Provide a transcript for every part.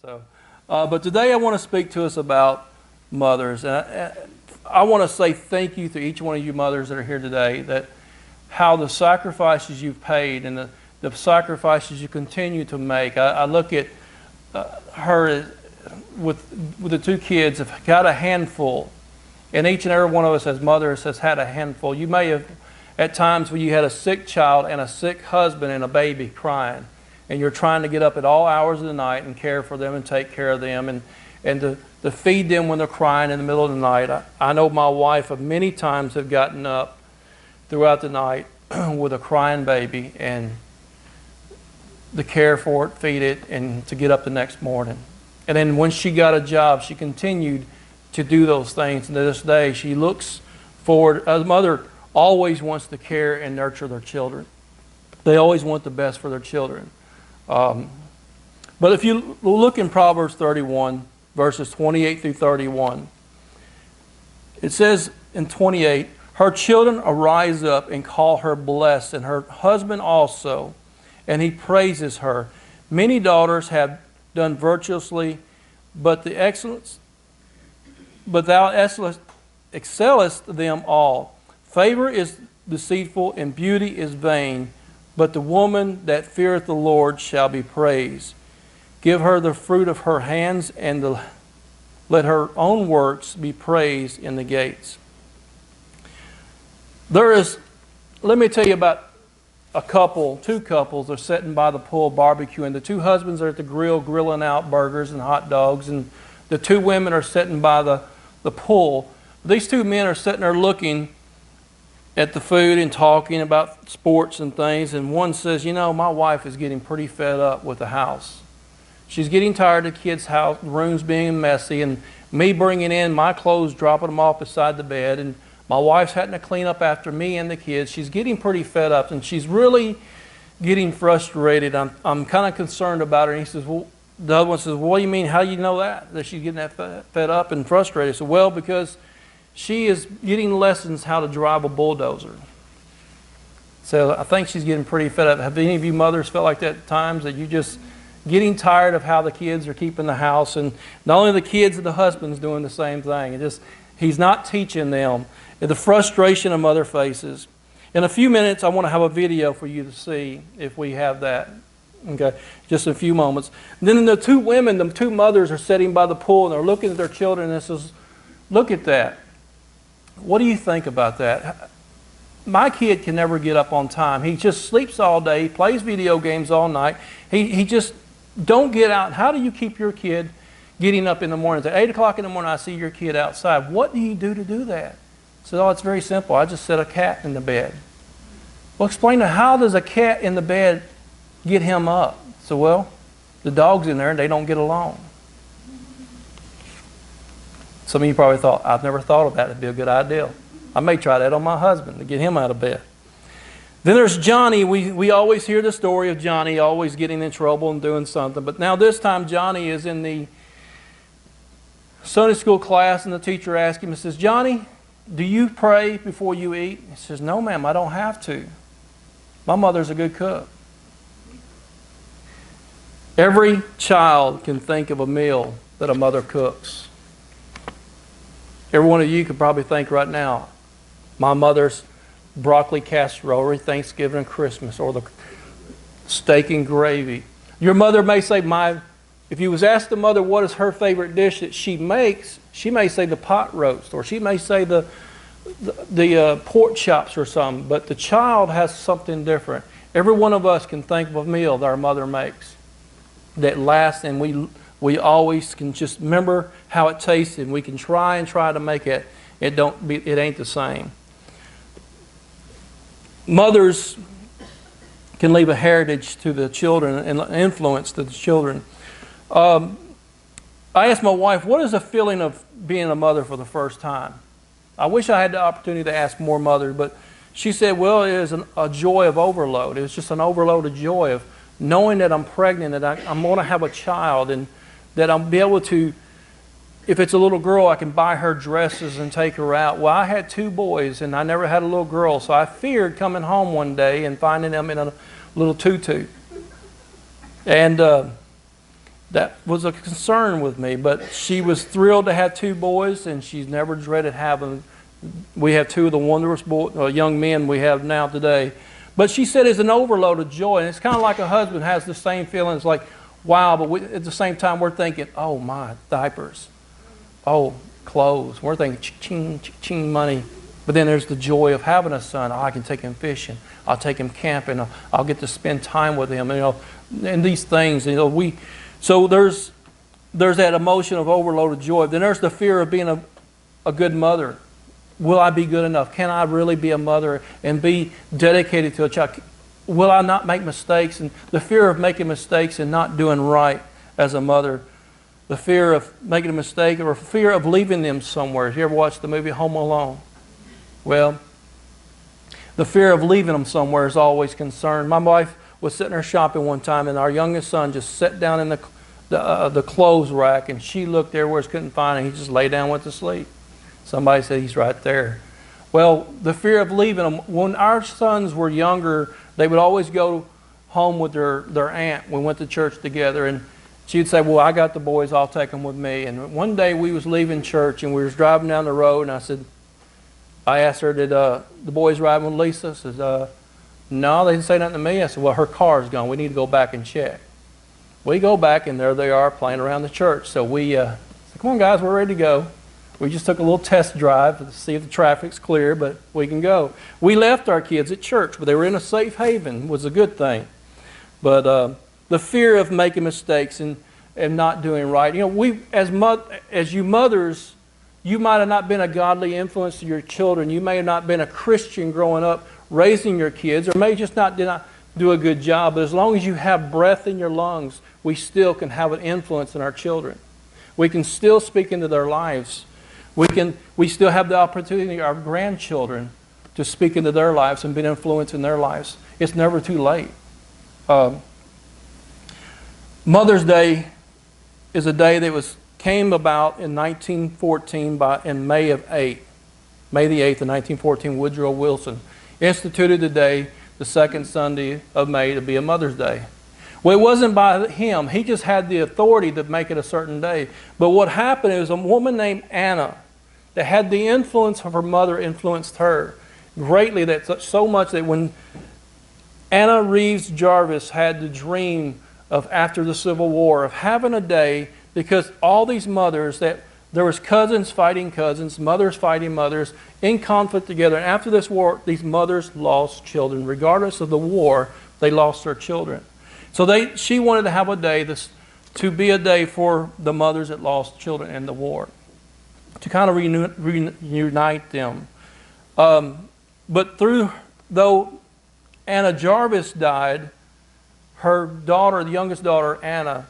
So, but today I want to speak to us about mothers. And I want to say thank you to each one of you mothers that are here today, that how the sacrifices you've paid and the sacrifices you continue to make. I look at her with the two kids, have got a handful. And each and every one of us as mothers has had a handful. You may have, at times when you had a sick child and a sick husband and a baby crying, and you're trying to get up at all hours of the night and care for them and take care of them and to feed them when they're crying in the middle of the night. I know my wife many times have gotten up throughout the night with a crying baby and to care for it, feed it, and to get up the next morning. And then when she got a job, she continued to do those things. And to this day, she looks forward. A mother always wants to care and nurture their children. They always want the best for their children. But if you look in Proverbs 31, verses 28 through 31, it says in 28, her children arise up and call her blessed, and her husband also, and he praises her. Many daughters have done virtuously, but thou excellest them all. Favor is deceitful, and beauty is vain, but the woman that feareth the Lord shall be praised. Give her the fruit of her hands, and let her own works be praised in the gates. Let me tell you about two couples are sitting by the pool barbecuing. The two husbands are at the grill grilling out burgers and hot dogs, and the two women are sitting by the pool. These two men are sitting there looking at the food and talking about sports and things, and one says, you know, my wife is getting pretty fed up with the house. She's getting tired of the kids' house, rooms being messy, and me bringing in my clothes, dropping them off beside the bed, and my wife's having to clean up after me and the kids. She's getting pretty fed up, and she's really getting frustrated. I'm kind of concerned about her. And he says, well, the other one says, what do you mean? How do you know that she's getting that fed up and frustrated? I said, well, because she is getting lessons how to drive a bulldozer. So I think she's getting pretty fed up. Have any of you mothers felt like that at times, that you just getting tired of how the kids are keeping the house, and not only the kids, the husband's doing the same thing. He's not teaching them. The frustration a mother faces. In a few minutes, I want to have a video for you to see if we have that. Okay, just a few moments. And then the two women, the two mothers are sitting by the pool and they're looking at their children and says, look at that. What do you think about that? My kid can never get up on time. He just sleeps all day, he plays video games all night. He just don't get out. How do you keep your kid getting up in the morning? At 8 o'clock in the morning, I see your kid outside. What do you do to do that? So, oh, it's very simple. I just set a cat in the bed. Well, explain to how does a cat in the bed get him up? So, well, the dog's in there and they don't get along. Some of you probably thought, I've never thought of that. It'd be a good idea. I may try that on my husband to get him out of bed. Then there's Johnny. We always hear the story of Johnny always getting in trouble and doing something. But now this time Johnny is in the Sunday school class and the teacher asks him, he says, Johnny, do you pray before you eat? He says, no, ma'am, I don't have to. My mother's a good cook. Every child can think of a meal that a mother cooks. Every one of you could probably think right now, my mother's broccoli casserole every Thanksgiving and Christmas, or the steak and gravy. Your mother may say, if you was asked the mother what is her favorite dish that she makes, she may say the pot roast, or she may say the pork chops or something. But the child has something different. Every one of us can think of a meal that our mother makes that lasts, and we always can just remember how it tasted, and we can try to make it. It ain't the same. Mothers can leave a heritage to the children and influence to the children. I asked my wife, what is the feeling of being a mother for the first time? I wish I had the opportunity to ask more mothers, but she said, well, it is a joy of overload. It was just an overload of joy of knowing that I'm pregnant, that I'm going to have a child, and that I'll be able to, if it's a little girl, I can buy her dresses and take her out. Well, I had two boys, and I never had a little girl, so I feared coming home one day and finding them in a little tutu. And that was a concern with me. But she was thrilled to have 2 boys, and she's never dreaded having. We have 2 of the wondrous young men we have now today. But she said it's an overload of joy, and it's kind of like a husband has the same feeling. It's like, wow, but at the same time we're thinking, oh my, diapers, oh, clothes. We're thinking ching, ching, money. But then there's the joy of having a son. Oh, I can take him fishing. I'll take him camping. I'll get to spend time with him. And these things. So there's that emotion of overload of joy. Then there's the fear of being a good mother. Will I be good enough? Can I really be a mother and be dedicated to a child? Will I not make mistakes? And the fear of making mistakes and not doing right as a mother. The fear of making a mistake, or fear of leaving them somewhere. Have you ever watched the movie Home Alone? Well, the fear of leaving them somewhere is always concerned. My wife was sitting there shopping one time, and our youngest son just sat down in the clothes rack, and she looked everywhere, couldn't find him. He just lay down and went to sleep. Somebody said, he's right there. Well, the fear of leaving them. When our sons were younger, they would always go home with their aunt. We went to church together, and she'd say, well, I got the boys, I'll take them with me. And one day we was leaving church, and we was driving down the road, and I asked her, did the boys ride with Lisa? I said, no, they didn't say nothing to me. I said, well, her car's gone. We need to go back and check. We go back, and there they are playing around the church. So we said, come on, guys, we're ready to go. We just took a little test drive to see if the traffic's clear, but we can go. We left our kids at church, but they were in a safe haven. It was a good thing. But the fear of making mistakes and not doing right. We, as you mothers, you might have not been a godly influence to your children. You may have not been a Christian growing up, raising your kids, or may just did not do a good job. But as long as you have breath in your lungs, we still can have an influence in our children. We can still speak into their lives. We still have the opportunity, our grandchildren, to speak into their lives and be an influence in their lives. It's never too late. Mother's Day is a day that came about in 1914 in May the 8th of 1914. Woodrow Wilson instituted the day, the second Sunday of May, to be a Mother's Day. Well, it wasn't by him. He just had the authority to make it a certain day. But what happened is a woman named Anna that had the influence of her mother influenced her greatly, so much that when Anna Reeves Jarvis had the dream of, after the Civil War, of having a day, because all these mothers, that there was cousins fighting cousins, mothers fighting mothers, in conflict together. And after this war, these mothers lost children. Regardless of the war, they lost their children. So she wanted to have a day to be a day for the mothers that lost children in the war, to kind of reunite them. But though Anna Jarvis died, her daughter, the youngest daughter, Anna,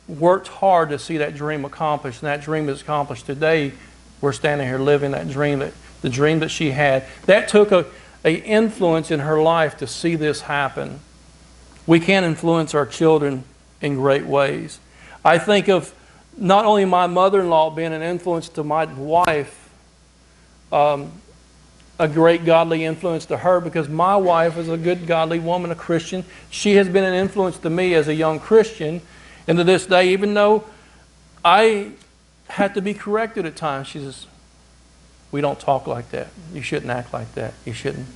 worked hard to see that dream accomplished. And that dream is accomplished today. We're standing here living that dream, the dream that she had. That took an influence in her life to see this happen. We can influence our children in great ways. I think of not only my mother-in-law being an influence to my wife, a great godly influence to her, because my wife is a good godly woman, a Christian. She has been an influence to me as a young Christian. And to this day, even though I had to be corrected at times, she says, we don't talk like that. You shouldn't act like that. You shouldn't.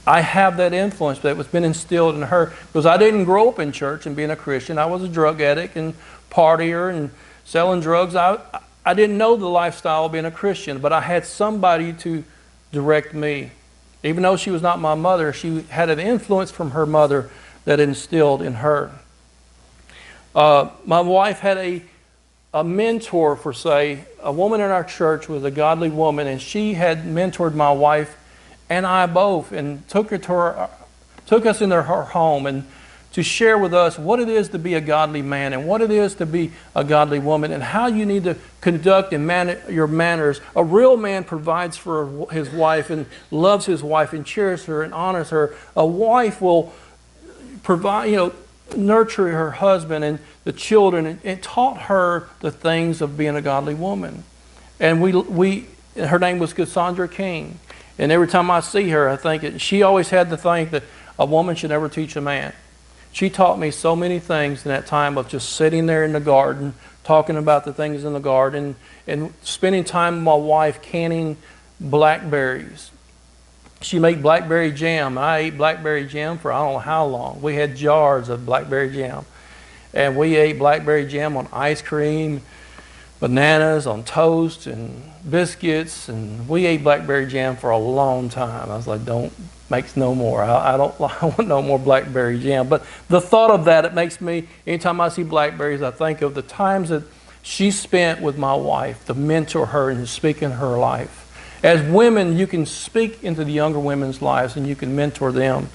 I have that influence that was been instilled in her, because I didn't grow up in church and being a Christian. I was a drug addict and partier and selling drugs. I didn't know the lifestyle of being a Christian, but I had somebody to direct me. Even though she was not my mother, she had an influence from her mother that instilled in her. My wife had a mentor, for say, a woman in our church was a godly woman, and she had mentored my wife and I both, and took us into her home and to share with us what it is to be a godly man and what it is to be a godly woman and how you need to conduct and manage your manners. A real man provides for his wife and loves his wife and cherishes her and honors her. A wife will provide, nurture her husband and the children, and taught her the things of being a godly woman. And her name was Cassandra King. And every time I see her, I think she always had to think that a woman should never teach a man. She taught me so many things in that time of just sitting there in the garden, talking about the things in the garden, and spending time with my wife canning blackberries. She made blackberry jam. I ate blackberry jam for I don't know how long. We had jars of blackberry jam. And we ate blackberry jam on ice cream, bananas, on toast, and biscuits. And we ate blackberry jam for a long time. I was like, don't make no more. I want no more blackberry jam. But the thought of that, it makes me, anytime I see blackberries, I think of the times that she spent with my wife to mentor her and to speak in her life. As women, you can speak into the younger women's lives and you can mentor them.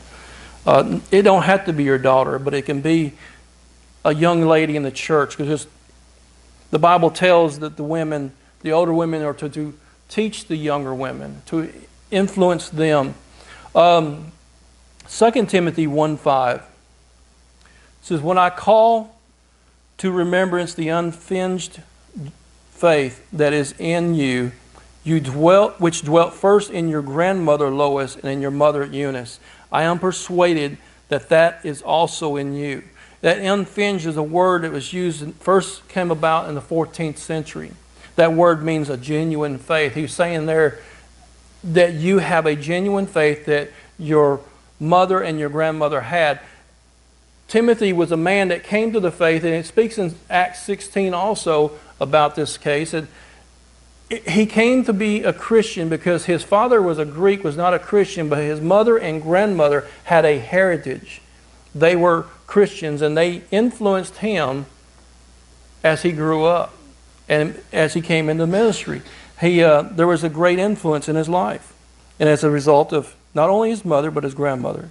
It don't have to be your daughter, but it can be a young lady in the church, because the Bible tells that the older women are to teach the younger women, to influence them. 2 Timothy 1:5 says, when I call to remembrance the unfinged faith that is in you, which dwelt first in your grandmother Lois and in your mother Eunice. I am persuaded that is also in you. That unfinged is a word that was used, first came about in the 14th century. That word means a genuine faith. He's saying there that you have a genuine faith that your mother and your grandmother had. Timothy was a man that came to the faith, and it speaks in Acts 16 also about this case. He came to be a Christian because his father was a Greek, was not a Christian, but his mother and grandmother had a heritage. They were Christians, and they influenced him as he grew up and as he came into ministry. There was a great influence in his life, and as a result of not only his mother, but his grandmother.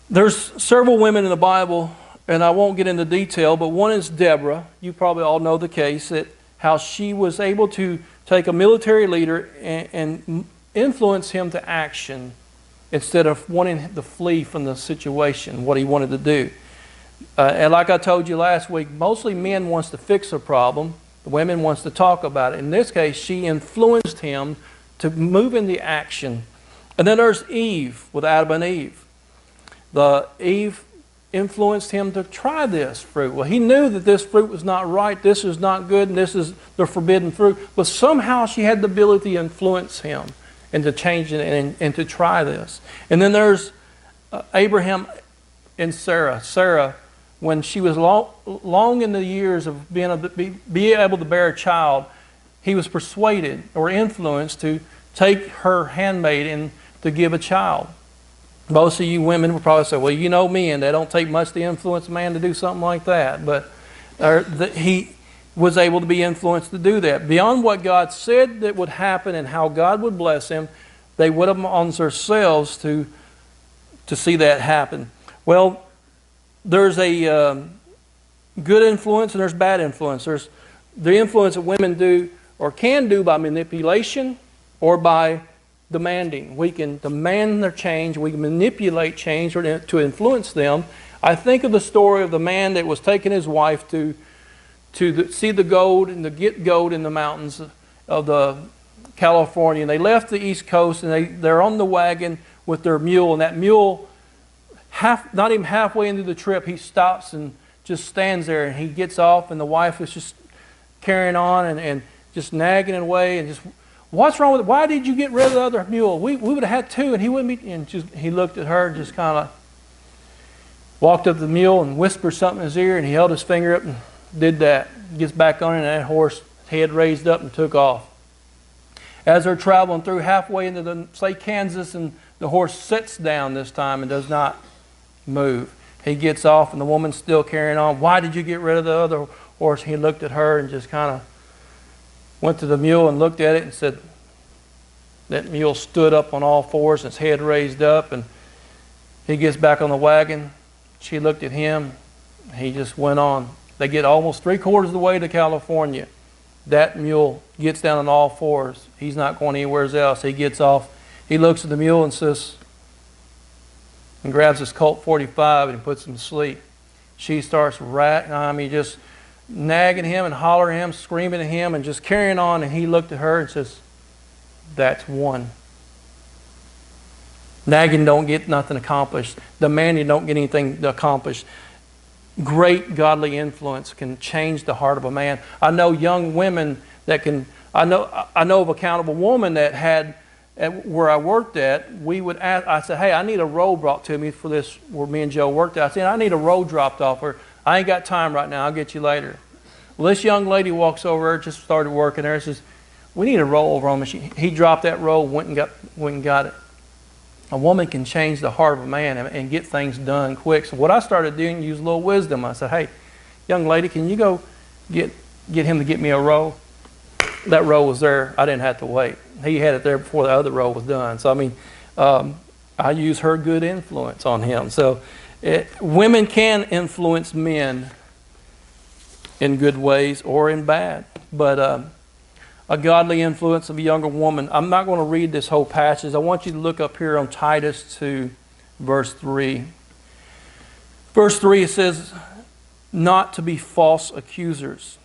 There's several women in the Bible, and I won't get into detail, but one is Deborah. You probably all know the case, that how she was able to take a military leader and influence him to action instead of wanting to flee from the situation, what he wanted to do. And like I told you last week, mostly men wants to fix a problem. The women wants to talk about it. In this case, she influenced him to move into action. And then there's Eve with Adam and Eve. Eve influenced him to try this fruit. Well, he knew that this fruit was not right, this is not good, and this is the forbidden fruit. But somehow she had the ability to influence him and to change it and to try this. And then there's Abraham and Sarah. Sarah, when she was long in the years of being able to bear a child, he was persuaded or influenced to take her handmaid and to give a child. Most of you women will probably say, well, you know me, and they don't take much to influence a man to do something like that. But he was able to be influenced to do that. Beyond what God said that would happen and how God would bless him, they would have on themselves to see that happen. Well, there's a good influence and there's bad influence. There's the influence that women do or can do by manipulation or by demanding. We can demand their change. We can manipulate change or to influence them. I think of the story of the man that was taking his wife to see the gold and to get gold in the mountains of California. And they left the East Coast and they're on the wagon with their mule. And that mule, not even halfway into the trip, he stops and just stands there. And he gets off, and the wife is just carrying on and just nagging away and just, what's wrong with it? Why did you get rid of the other mule? We would have had two, and he wouldn't be. And he looked at her and just kind of walked up to the mule and whispered something in his ear, and he held his finger up and did that. Gets back on it, and that horse head raised up and took off. As they're traveling through halfway into say Kansas, and the horse sits down this time and does not move. He gets off, and the woman's still carrying on. Why did you get rid of the other horse? He looked at her and just kind of went to the mule and looked at it and said, that mule stood up on all fours and its head raised up, and he gets back on the wagon. She looked at him. He just went on. They get almost 3/4 of the way to California. That mule gets down on all fours. He's not going anywhere else. He gets off. He looks at the mule and says, and grabs his Colt 45 and puts him to sleep. She starts just nagging him and hollering at him, screaming at him, and just carrying on. And he looked at her and says, that's one. Nagging don't get nothing accomplished. Demanding don't get anything accomplished. Great godly influence can change the heart of a man. I know young women that can. I know of a accountable woman that had, where I worked at, we would ask, I said, hey, I need a roll brought to me for this, where me and Joe worked at. I said, I need a roll dropped off her. I ain't got time right now. I'll get you later. Well, this young lady walks over there, just started working there, and says, we need a roll over on me. He dropped that roll, went and got it. A woman can change the heart of a man and get things done quick. So what I started doing, use a little wisdom. I said, hey, young lady, can you go get him to get me a roll? That roll was there. I didn't have to wait. He had it there before the other roll was done. So, I mean, I use her good influence on him. So women can influence men in good ways or in bad. But a godly influence of a younger woman. I'm not going to read this whole passage. I want you to look up here on Titus 2, verse 3. Verse 3, it says, not to be false accusers.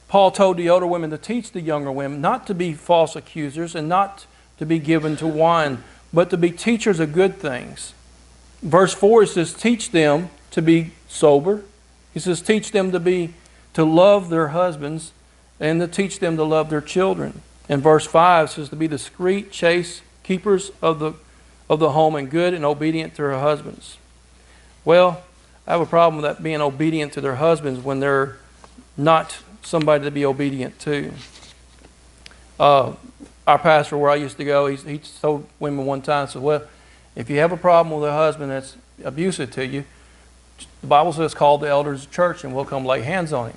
Paul told the older women to teach the younger women not to be false accusers and not to be given to wine, but to be teachers of good things. Verse 4, it says, teach them to be sober. He says, teach them to love their husbands, and to teach them to love their children. And verse 5 says to be discreet, chaste, keepers of the home, and good and obedient to their husbands. Well, I have a problem with that, being obedient to their husbands when they're not somebody to be obedient to. Our pastor where I used to go, he told women one time, said, well, if you have a problem with a husband that's abusive to you, the Bible says call the elders of the church and we'll come lay hands on him.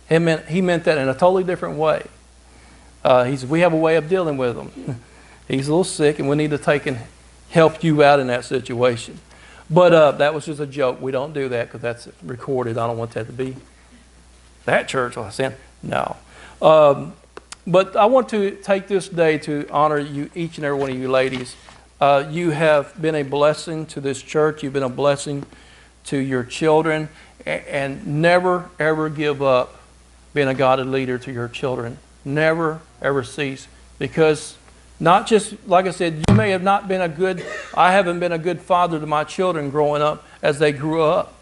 He meant that in a totally different way. He said, we have a way of dealing with him. He's a little sick and we need to take and help you out in that situation. But that was just a joke. We don't do that because that's recorded. I don't want that to be that church. I said, no. But I want to take this day to honor you, each and every one of you ladies. You have been a blessing to this church. You've been a blessing to your children. And never, ever give up being a godly leader to your children. Never, ever cease. Because not just, like I said, you may have not been I haven't been a good father to my children growing up as they grew up.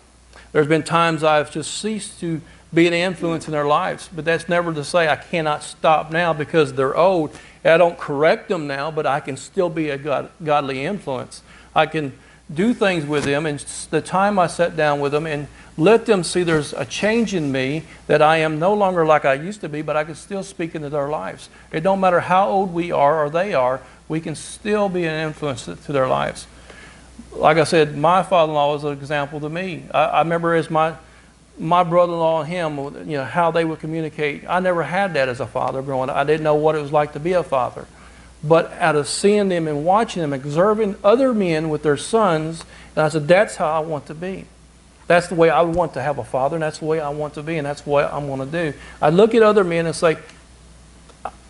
There's been times I've just ceased to be an influence in their lives. But that's never to say I cannot stop now because they're old. I don't correct them now, but I can still be a godly influence. I can do things with them, and the time I sit down with them and let them see there's a change in me, that I am no longer like I used to be, but I can still speak into their lives. It don't matter how old we are or they are, we can still be an influence to their lives. Like I said, my father-in-law was an example to me. I remember as my brother-in-law and him, how they would communicate. I never had that as a father growing up. I didn't know what it was like to be a father. But out of seeing them and watching them, observing other men with their sons, and I said, that's how I want to be. That's the way I want to have a father, and that's the way I want to be, and that's what I'm going to do. I look at other men and say,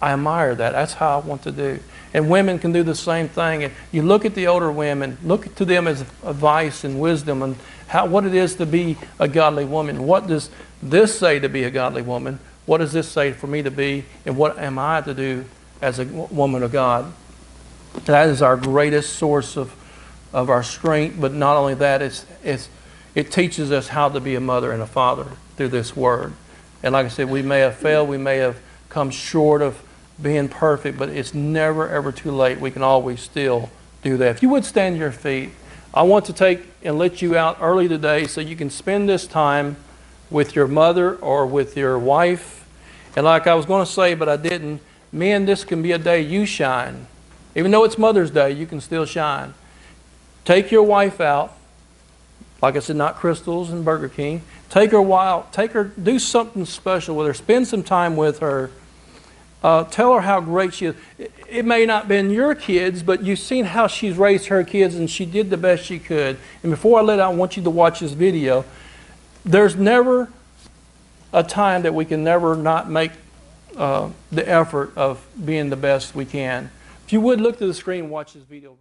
I admire that. That's how I want to do. And women can do the same thing. And you look at the older women, look to them as advice and wisdom and what it is to be a godly woman. What does this say to be a godly woman? What does this say for me to be? And what am I to do as a woman of God? That is our greatest source of our strength. But not only that, it teaches us how to be a mother and a father through this word. And like I said, we may have failed, we may have come short of being perfect, but it's never, ever too late. We can always still do that. If you would stand to your feet, I want to take and let you out early today so you can spend this time with your mother or with your wife. And like I was going to say, but I didn't, men, this can be a day you shine. Even though it's Mother's Day, you can still shine. Take your wife out. Like I said, not crystals and Burger King. Take her, do something special with her. Spend some time with her. Tell her how great she is. It may not have been your kids, but you've seen how she's raised her kids, and she did the best she could. And before I let out, I want you to watch this video. There's never a time that we can never not make the effort of being the best we can. If you would look to the screen and watch this video.